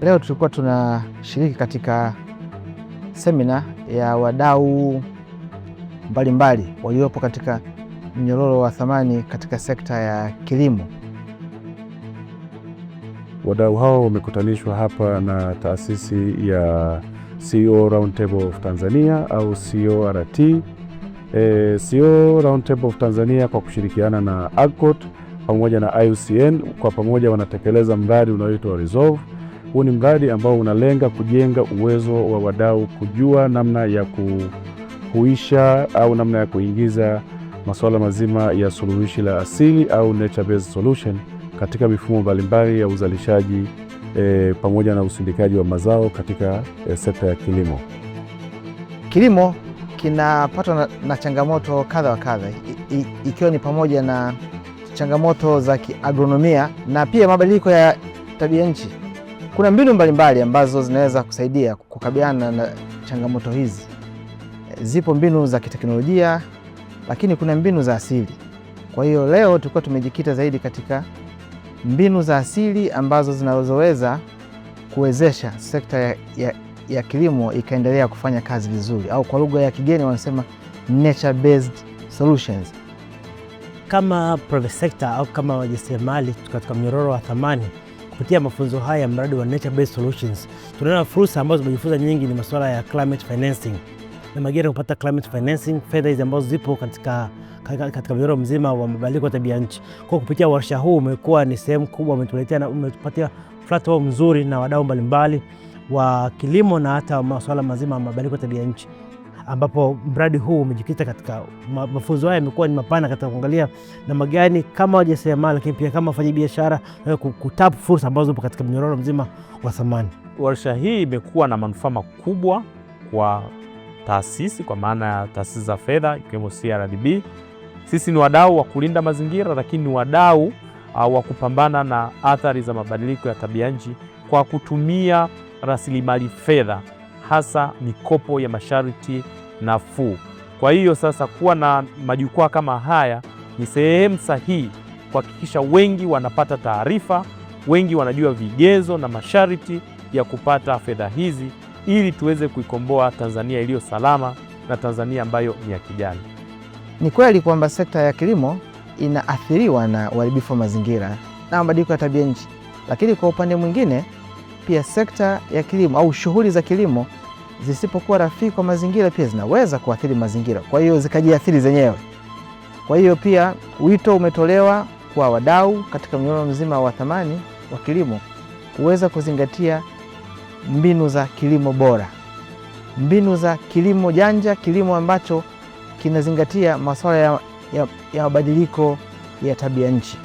Leo tulikuwa tunashiriki katika semina ya wadau mbalimbali waliopo katika mnyororo wa thamani katika sekta ya kilimo. Wadau hao wamekutanishwa hapa na taasisi ya CEO Roundtable of Tanzania au CORT. CEO Roundtable of Tanzania kwa kushirikiana na AGCOT pamoja na IUCN kwa pamoja wanatekeleza mradi unaoitwa Resolve. Huu ni mradi ambao unalenga kujenga uwezo wa wadau kujua namna ya kuhuisha au namna ya kuingiza masuala mazima ya suluhishi la asili au nature based solution katika mifumo mbalimbali ya uzalishaji pamoja na usindikaji wa mazao katika sekta ya kilimo. Kilimo kinapatwa na changamoto kadha wa kadha, ikiwa ni pamoja na changamoto za kiagronomia na pia mabadiliko ya tabia nchi. Kuna mbinu mbalimbali ambazo zinaweza kusaidia kukabiliana na changamoto hizi. Zipo mbinu za kiteknolojia, lakini kuna mbinu za asili. Kwa hiyo leo tulikuwa tumejikita zaidi katika mbinu za asili ambazo zinazoweza kuwezesha sekta ya kilimo ikaendelea kufanya kazi vizuri, au kwa lugha ya kigeni wanasema nature based solutions. Kama private sector au kama wajasiriamali katika mnyororo wa thamani, kupitia mafunzo haya ya mradi wa nature based solutions, tunaona fursa ambazo tumejifunza nyingi ni masuala ya climate financing. Na magari kupata climate financing, fedha hizi ambazo zipo katika mnyororo mzima wa mabadiliko ya tabia nchi. Kwa kupitia warsha huu umekuwa ni sehemu kubwa, umetuletea na umetupatia platform nzuri na wadau mbalimbali wa kilimo na hata masuala mazima ya mabadiliko ya tabia nchi, ambapo mradi huu umejikita katika mafunzo haya yamekuwa ni mapana katika kuangalia namna gani kama wajasiriamali lakini pia kama wafanyabiashara kutap fursa ambazo zipo katika mnyororo mzima wa thamani. Warsha hii imekuwa na manufaa makubwa kwa taasisi, kwa maana ya taasisi za fedha ikiwemo CRDB. Sisi ni wadau wa kulinda mazingira, lakini ni wadau wa kupambana na athari za mabadiliko ya tabia nchi kwa kutumia rasilimali fedha, hasa mikopo ya masharti nafuu. Kwa hiyo sasa kuwa na majukwaa kama haya ni sehemu sahihi kuhakikisha wengi wanapata taarifa, wengi wanajua vigezo na masharti ya kupata fedha hizi, ili tuweze kuikomboa Tanzania iliyo salama na Tanzania ambayo ni ya kijani. Ni kweli kwamba sekta ya kilimo inaathiriwa na uharibifu wa mazingira na mabadiliko ya tabia nchi, lakini kwa upande mwingine pia sekta ya kilimo au shughuli za kilimo zisipokuwa rafiki kwa mazingira pia zinaweza kuathiri mazingira, kwa hiyo zikajiathiri zenyewe. Kwa hiyo pia wito umetolewa kwa wadau katika mnyororo mzima wa thamani wa kilimo kuweza kuzingatia mbinu za kilimo bora, mbinu za kilimo janja, kilimo ambacho kinazingatia masuala ya mabadiliko ya tabia nchi.